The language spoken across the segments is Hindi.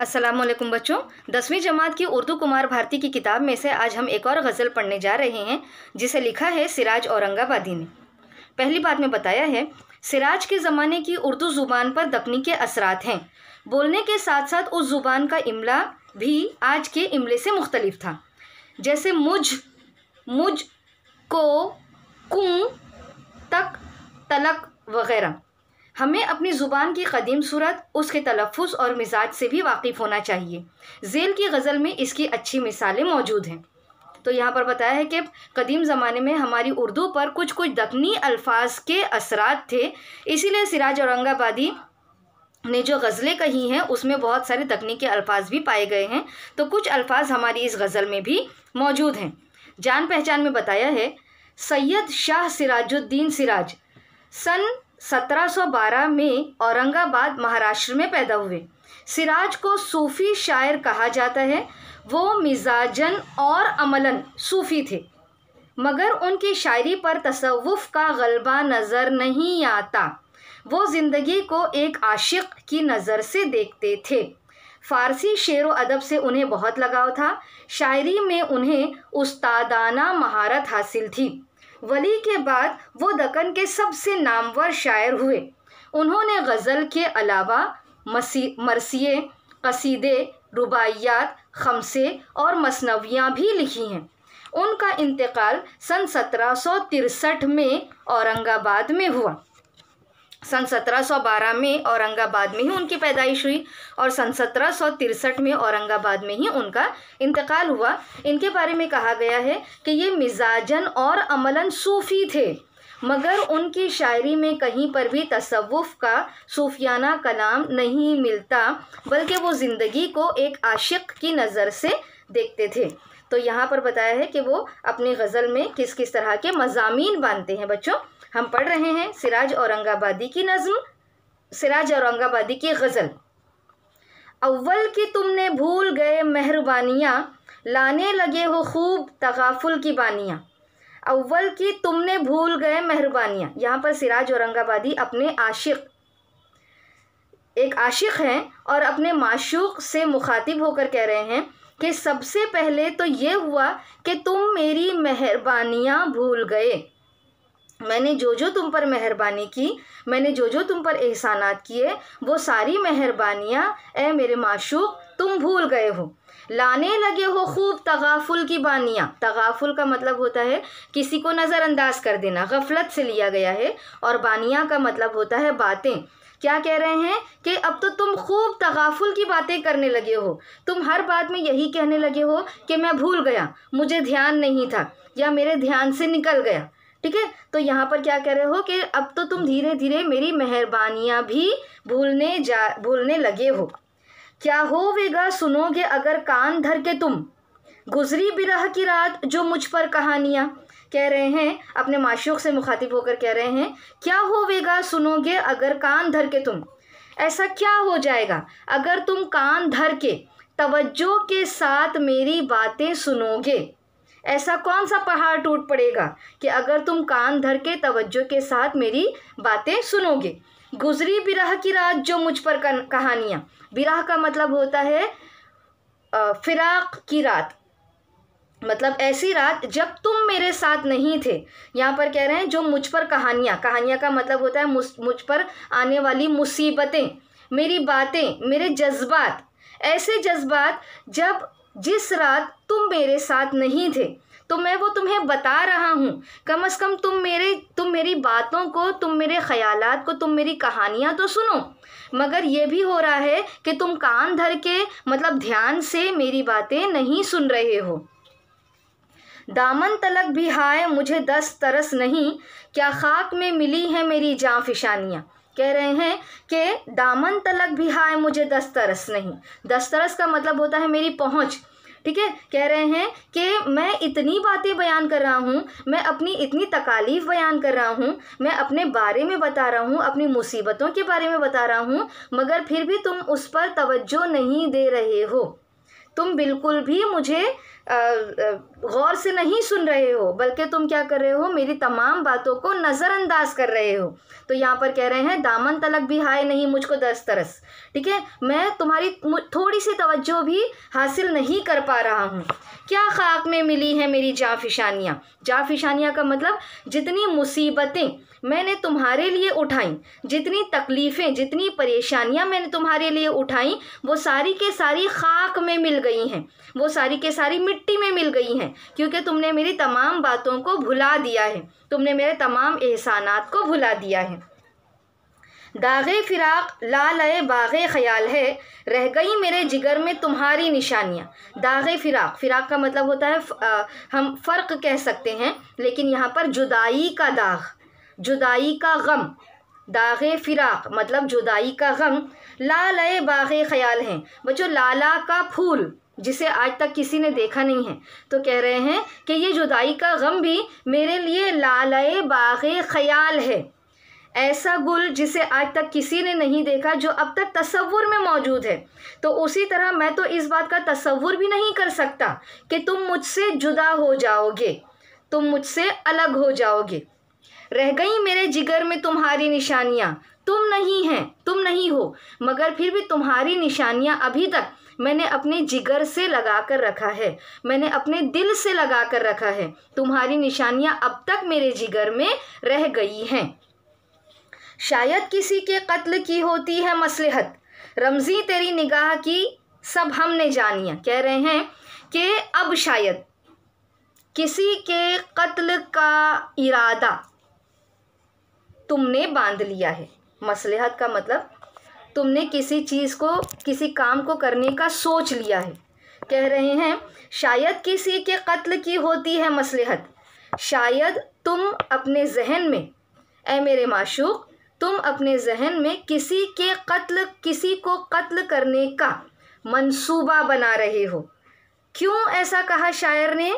अस्सलामुअलैकुम बच्चों, 10वीं जमात की उर्दू कुमार भारती की किताब में से आज हम एक और गज़ल पढ़ने जा रहे हैं जिसे लिखा है सिराज औरंगाबादी ने। पहली बात में बताया है, सिराज के ज़माने की उर्दू ज़ुबान पर दक्कनी के असरात हैं। बोलने के साथ साथ उस ज़ुबान का इमला भी आज के इमले से मुख्तलिफ था। जैसे मुझ, मुझ, को, कुं, तक, तलक वगैरह। हमें अपनी ज़ुबान की क़दीम सूरत, उसके तलफ़्फ़ुज़ और मिजाज से भी वाकिफ़ होना चाहिए। ज़ेल की गज़ल में इसकी अच्छी मिसालें मौजूद हैं। तो यहाँ पर बताया है कि कदीम ज़माने में हमारी उर्दू पर कुछ कुछ दक्कनी अल्फाज के असरात थे, इसीलिए सिराज औरंगाबादी ने जो गज़लें कही हैं उसमें बहुत सारे दक्कनी के अल्फाज भी पाए गए हैं। तो कुछ अल्फाज हमारी इस गज़ल में भी मौजूद हैं। जान पहचान में बताया है, सैयद शाह सिराजुद्दीन सिराज सन 1712 में औरंगाबाद महाराष्ट्र में पैदा हुए। सिराज को सूफ़ी शायर कहा जाता है। वो मिजाजन और अमलन सूफ़ी थे, मगर उनकी शायरी पर तसव्वुफ़ का गलबा नज़र नहीं आता। वो ज़िंदगी को एक आशिक़ की नज़र से देखते थे। फ़ारसी शेर व अदब से उन्हें बहुत लगाव था। शायरी में उन्हें उस्तादाना महारत हासिल थी। वली के बाद वो दक्कन के सबसे नामवर शायर हुए। उन्होंने गज़ल के अलावा मरसिए, कसीदे, रुबाइयात, खमसे और मसनवियाँ भी लिखी हैं। उनका इंतकाल सन 1763 में औरंगाबाद में हुआ। सन 1712 में औरंगाबाद में ही उनकी पैदाइश हुई और सन 1763 में औरंगाबाद में ही उनका इंतकाल हुआ। इनके बारे में कहा गया है कि ये मिजाजन और अमलन सूफ़ी थे, मगर उनकी शायरी में कहीं पर भी तसव्वुफ़ का सूफियाना कलाम नहीं मिलता, बल्कि वो ज़िंदगी को एक आशिक़ की नज़र से देखते थे। तो यहाँ पर बताया है कि वो अपनी गज़ल में किस किस तरह के मज़ामीन बांधते हैं। बच्चों, हम पढ़ रहे हैं सिराज औरंगाबादी की नज़्म, सिराज औरंगाबादी की गज़ल। अव्वल की तुमने भूल गए मेहरबानियाँ, लाने लगे हो खूब तगाफुल की बानियाँ। अव्वल की तुमने भूल गए मेहरबानियाँ। यहाँ पर सिराज औरंगाबादी अपने एक आशिक़ हैं और अपने माशूक़ से मुखातिब होकर कह रहे हैं कि सबसे पहले तो ये हुआ कि तुम मेरी मेहरबानियाँ भूल गए। मैंने जो जो तुम पर मेहरबानी की, मैंने जो जो तुम पर एहसानात किए, वो सारी मेहरबानियाँ ए मेरे माशूक़ तुम भूल गए हो। लाने लगे हो खूब तगाफुल की बानियाँ। तगाफुल का मतलब होता है किसी को नज़रअंदाज कर देना, गफलत से लिया गया है। और बानियाँ का मतलब होता है बातें। क्या कह रहे हैं कि अब तो तुम खूब तगाफुल की बातें करने लगे हो। तुम हर बात में यही कहने लगे हो कि मैं भूल गया, मुझे ध्यान नहीं था, या मेरे ध्यान से निकल गया। ठीक है, तो यहाँ पर क्या कह रहे हो कि अब तो तुम धीरे धीरे मेरी मेहरबानियाँ भी भूलने लगे हो। क्या होवेगा सुनोगे अगर कान धर के तुम, गुजरी बिरह की रात जो मुझ पर कहानियाँ। कह रहे हैं, अपने माशूक़ से मुखातिब होकर कह रहे हैं, क्या होवेगा सुनोगे अगर कान धर के तुम। ऐसा क्या हो जाएगा अगर तुम कान धर के तवज्जो के साथ मेरी बातें सुनोगे। ऐसा कौन सा पहाड़ टूट पड़ेगा कि अगर तुम कान धर के तवज्जो के साथ मेरी बातें सुनोगे। गुजरी बिरह की रात जो मुझ पर कहानियाँ। बिरह का मतलब होता है फिराक की रात, मतलब ऐसी रात जब तुम मेरे साथ नहीं थे। यहाँ पर कह रहे हैं जो मुझ पर कहानियाँ, कहानियाँ का मतलब होता है मुझ पर आने वाली मुसीबतें, मेरी बातें, मेरे जज्बात, ऐसे जज्बात जिस रात तुम मेरे साथ नहीं थे। तो मैं वो तुम्हें बता रहा हूँ, कम से कम तुम मेरी बातों को, तुम मेरे ख़यालात को, तुम मेरी कहानियाँ तो सुनो। मगर ये भी हो रहा है कि तुम कान धर के, मतलब ध्यान से मेरी बातें नहीं सुन रहे हो। दामन तलक भी हाय मुझे दस तरस नहीं, क्या खाक में मिली है मेरी जाँ फिशानियाँ। कह रहे हैं कि दामन तलक भी हाय मुझे दस तरस नहीं। दस तरस का मतलब होता है मेरी पहुँच। ठीक है, कह रहे हैं कि मैं इतनी बातें बयान कर रहा हूँ, मैं अपनी इतनी तकालीफ बयान कर रहा हूँ, मैं अपने बारे में बता रहा हूँ, अपनी मुसीबतों के बारे में बता रहा हूँ, मगर फिर भी तुम उस पर तवज्जो नहीं दे रहे हो। तुम बिल्कुल भी मुझे गौर से नहीं सुन रहे हो, बल्कि तुम क्या कर रहे हो, मेरी तमाम बातों को नज़रअंदाज कर रहे हो। तो यहाँ पर कह रहे हैं दामन तलक भी हाय नहीं मुझको दस तरस, ठीक है, मैं तुम्हारी थोड़ी सी तवज्जो भी हासिल नहीं कर पा रहा हूँ। क्या खाक में मिली है मेरी जाफिशानियाँ। जाफिशानियाँ का मतलब जितनी मुसीबतें मैंने तुम्हारे लिए उठाई, जितनी तकलीफ़ें, जितनी परेशानियां मैंने तुम्हारे लिए उठाई, वो सारी के सारी खाक में मिल गई हैं, वो सारी के सारी मिट्टी में मिल गई हैं, क्योंकि तुमने मेरी तमाम बातों को भुला दिया है, तुमने मेरे तमाम एहसानात को भुला दिया है। दागे फिराक लालए बागे ख्याल है, रह गई मेरे जिगर में तुम्हारी निशानियाँ। दागे फिराक, फिराक का मतलब होता है हम फ़र्क कह सकते हैं, लेकिन यहाँ पर जुदाई का दाग, जुदाई का गम। दागे फिराक मतलब जुदाई का गम। लालए बागे ख्याल हैं, बच्चों लाला का फूल जिसे आज तक किसी ने देखा नहीं है, तो कह रहे हैं कि ये जुदाई का गम भी मेरे लिए लालए बागे ख्याल है, ऐसा गुल जिसे आज तक किसी ने नहीं देखा, जो अब तक तसव्वुर में मौजूद है। तो उसी तरह मैं तो इस बात का तसव्वुर भी नहीं कर सकता कि तुम मुझसे जुदा हो जाओगे, तुम मुझसे अलग हो जाओगे। रह गई मेरे जिगर में तुम्हारी निशानियाँ, तुम नहीं हैं, तुम नहीं हो, मगर फिर भी तुम्हारी निशानियाँ अभी तक मैंने अपने जिगर से लगा कर रखा है, मैंने अपने दिल से लगा कर रखा है। तुम्हारी निशानियाँ अब तक मेरे जिगर में रह गई हैं। शायद किसी के कत्ल की होती है मसलहत, रमज़ी तेरी निगाह की सब हमने जानिया। कह रहे हैं कि अब शायद किसी के कत्ल का इरादा तुमने बांध लिया है। मसलहत का मतलब तुमने किसी चीज़ को, किसी काम को करने का सोच लिया है। कह रहे हैं शायद किसी के कत्ल की होती है मसलहत, शायद तुम अपने जहन में, ऐ मेरे माशूक, तुम अपने जहन में किसी के कत्ल, किसी को कत्ल करने का मंसूबा बना रहे हो। क्यों ऐसा कहा शायर ने?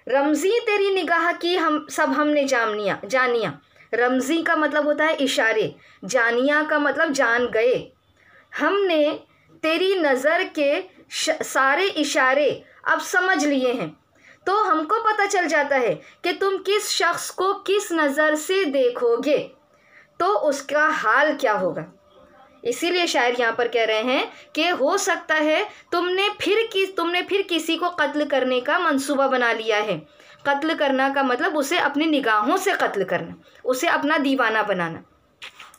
रमज़ी तेरी निगाह की हम सब हमने जानिया। रमज़ी का मतलब होता है इशारे, जानिया का मतलब जान गए। हमने तेरी नज़र के सारे इशारे अब समझ लिए हैं, तो हमको पता चल जाता है कि तुम किस शख्स को किस नज़र से देखोगे तो उसका हाल क्या होगा। इसीलिए शायर यहाँ पर कह रहे हैं कि हो सकता है तुमने फिर किसी को कत्ल करने का मंसूबा बना लिया है। कत्ल करना का मतलब उसे अपनी निगाहों से कत्ल करना, उसे अपना दीवाना बनाना।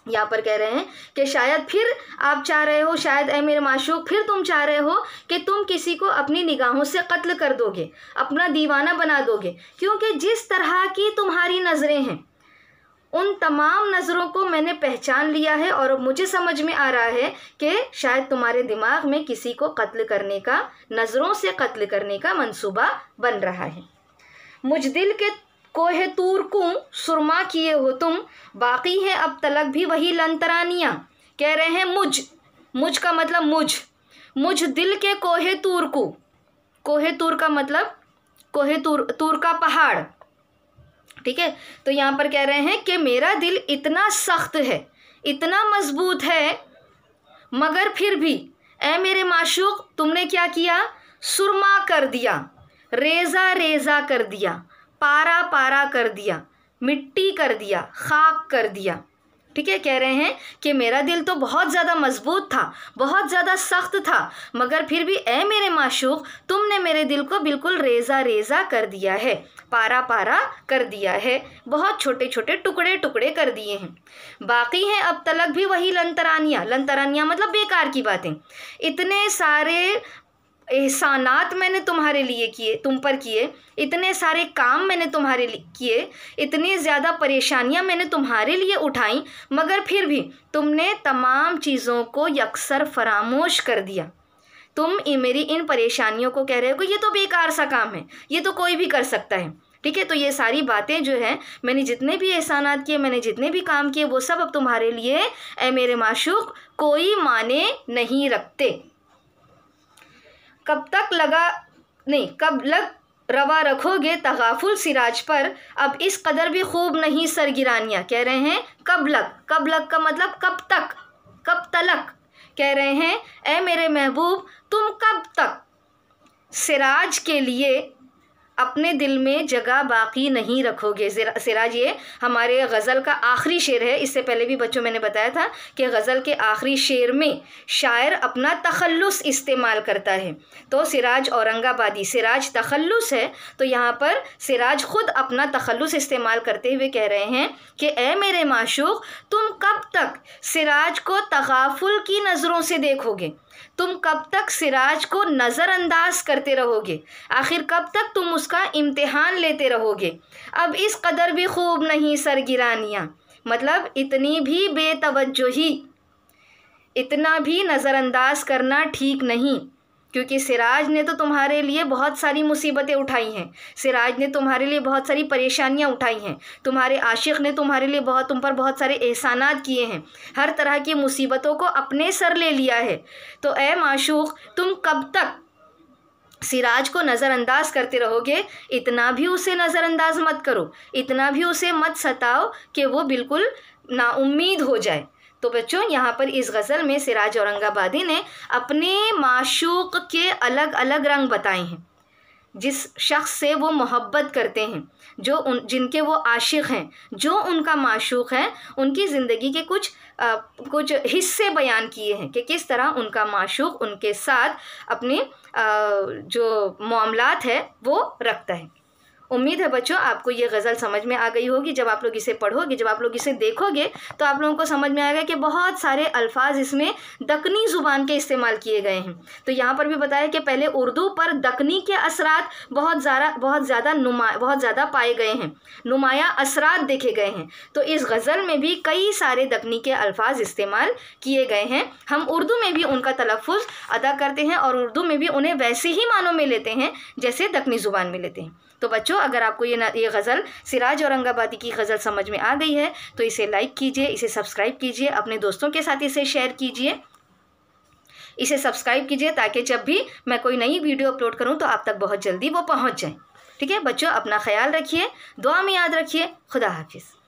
यहाँ पर कह रहे हैं कि शायद फिर आप चाह रहे हो, शायद ऐ मेरे माशूक फिर तुम चाह रहे हो कि तुम किसी को अपनी निगाहों से कत्ल कर दोगे, अपना दीवाना बना दोगे, क्योंकि जिस तरह की तुम्हारी नज़रें हैं उन तमाम नज़रों को मैंने पहचान लिया है और मुझे समझ में आ रहा है कि शायद तुम्हारे दिमाग में किसी को कत्ल करने का, नज़रों से कत्ल करने का मंसूबा बन रहा है। मुझ दिल के कोहे तूर को सुरमा किए हो तुम, बाकी है अब तलक भी वही लंतरानियाँ। कह रहे हैं मुझ का मतलब मुझ दिल के कोहे तूर को, कोहे तूर का मतलब कोहे तूर का पहाड़, ठीक है। तो यहाँ पर कह रहे हैं कि मेरा दिल इतना सख्त है, इतना मजबूत है, मगर फिर भी ऐ मेरे माशूक तुमने क्या किया, सुरमा कर दिया, रेज़ा रेज़ा कर दिया, पारा पारा कर दिया, मिट्टी कर दिया, खाक कर दिया। ठीक है, कह रहे हैं कि मेरा दिल तो बहुत ज़्यादा मजबूत था, बहुत ज़्यादा सख्त था, मगर फिर भी ऐ मेरे माशूक तुमने मेरे दिल को बिल्कुल रेज़ा रेज़ा कर दिया है, पारा पारा कर दिया है, बहुत छोटे छोटे टुकड़े टुकड़े कर दिए हैं। बाकी हैं अब तलक भी वही लंतरानियाँ, लंतरानियाँ मतलब बेकार की बातें। इतने सारे एहसानात मैंने तुम्हारे लिए किए, तुम पर किए, इतने सारे काम मैंने तुम्हारे लिए किए, इतनी ज़्यादा परेशानियां मैंने तुम्हारे लिए उठाई, मगर फिर भी तुमने तमाम चीज़ों को यकसर फरामोश कर दिया। तुम मेरी इन परेशानियों को कह रहे हो कि ये तो बेकार सा काम है, ये तो कोई भी कर सकता है। ठीक है, तो ये सारी बातें जो हैं, मैंने जितने भी एहसानात किए, मैंने जितने भी काम किए, वो सब अब तुम्हारे लिए ऐ मेरे माशूक कोई माने नहीं रखते। कब लग रवा रखोगे तगाफुल सिराज पर, अब इस कदर भी खूब नहीं सरगिरानियाँ। कह रहे हैं कब लग का मतलब कब तक, कब तलक। कह रहे हैं ऐ मेरे महबूब तुम कब तक सिराज के लिए अपने दिल में जगह बाकी नहीं रखोगे। सिराज ये हमारे गज़ल का आखिरी शेर है। इससे पहले भी बच्चों मैंने बताया था कि गज़ल के आखिरी शेर में शायर अपना तखल्लुस इस्तेमाल करता है। तो सिराज औरंगाबादी, सिराज तखल्लुस है, तो यहाँ पर सिराज ख़ुद अपना तखल्लुस इस्तेमाल करते हुए कह रहे हैं कि ए मेरे माशूक, तुम कब तक सिराज को तगाफुल की नज़रों से देखोगे, तुम कब तक सिराज को नज़रअंदाज करते रहोगे, आखिर कब तक तुम उसका इम्तिहान लेते रहोगे। अब इस कदर भी खूब नहीं सरगिरानियाँ, मतलब इतनी भी बेतवज्जोही, इतना भी नज़रअंदाज करना ठीक नहीं, क्योंकि सिराज ने तो तुम्हारे लिए बहुत सारी मुसीबतें उठाई हैं, सिराज ने तुम्हारे लिए बहुत सारी परेशानियां उठाई हैं, तुम्हारे आशिक़ ने तुम्हारे लिए तुम पर बहुत सारे एहसानात किए हैं, हर तरह की मुसीबतों को अपने सर ले लिया है। तो ए माशूक़, तुम कब तक सिराज को नज़रअंदाज करते रहोगे, इतना भी उसे नज़रअंदाज मत करो, इतना भी उसे मत सताओ कि वो बिल्कुल नाउम्मीद हो जाए। तो बच्चों, यहाँ पर इस गज़ल में सिराज औरंगाबादी ने अपने माशूक़ के अलग अलग रंग बताए हैं। जिस शख्स से वो मोहब्बत करते हैं, जिनके वो आशिक़ हैं, जो उनका माशूक़ है, उनकी ज़िंदगी के कुछ हिस्से बयान किए हैं कि किस तरह उनका माशूक़ उनके साथ अपने जो मामलात है वो रखता है। उम्मीद है बच्चों आपको ये गज़ल समझ में आ गई होगी। जब आप लोग इसे पढ़ोगे, जब आप लोग इसे देखोगे, तो आप लोगों को समझ में आएगा कि बहुत सारे अल्फाज इसमें दक्कनी ज़ुबान के इस्तेमाल किए गए हैं। तो यहाँ पर भी बताया कि पहले उर्दू पर दक्कनी के असरात बहुत ज़्यादा पाए गए हैं, नुमाया असरात देखे गए हैं। तो इस गज़ल में भी कई सारे दक्कनी के अल्फाज इस्तेमाल किए गए हैं। हम उर्दू में भी उनका तलफ़्फ़ुज़ अदा करते हैं और उर्दू में भी उन्हें वैसे ही मानों में लेते हैं जैसे दक्कनी ज़ुबान में लेते हैं। तो बच्चों, अगर आपको ये गज़ल सिराज औरंगाबादी की गज़ल समझ में आ गई है तो इसे लाइक कीजिए, इसे सब्सक्राइब कीजिए, अपने दोस्तों के साथ इसे शेयर कीजिए, इसे सब्सक्राइब कीजिए ताकि जब भी मैं कोई नई वीडियो अपलोड करूं तो आप तक बहुत जल्दी वो पहुंच जाए। ठीक है बच्चों, अपना ख्याल रखिए, दुआ में याद रखिए। खुदा हाफिज़।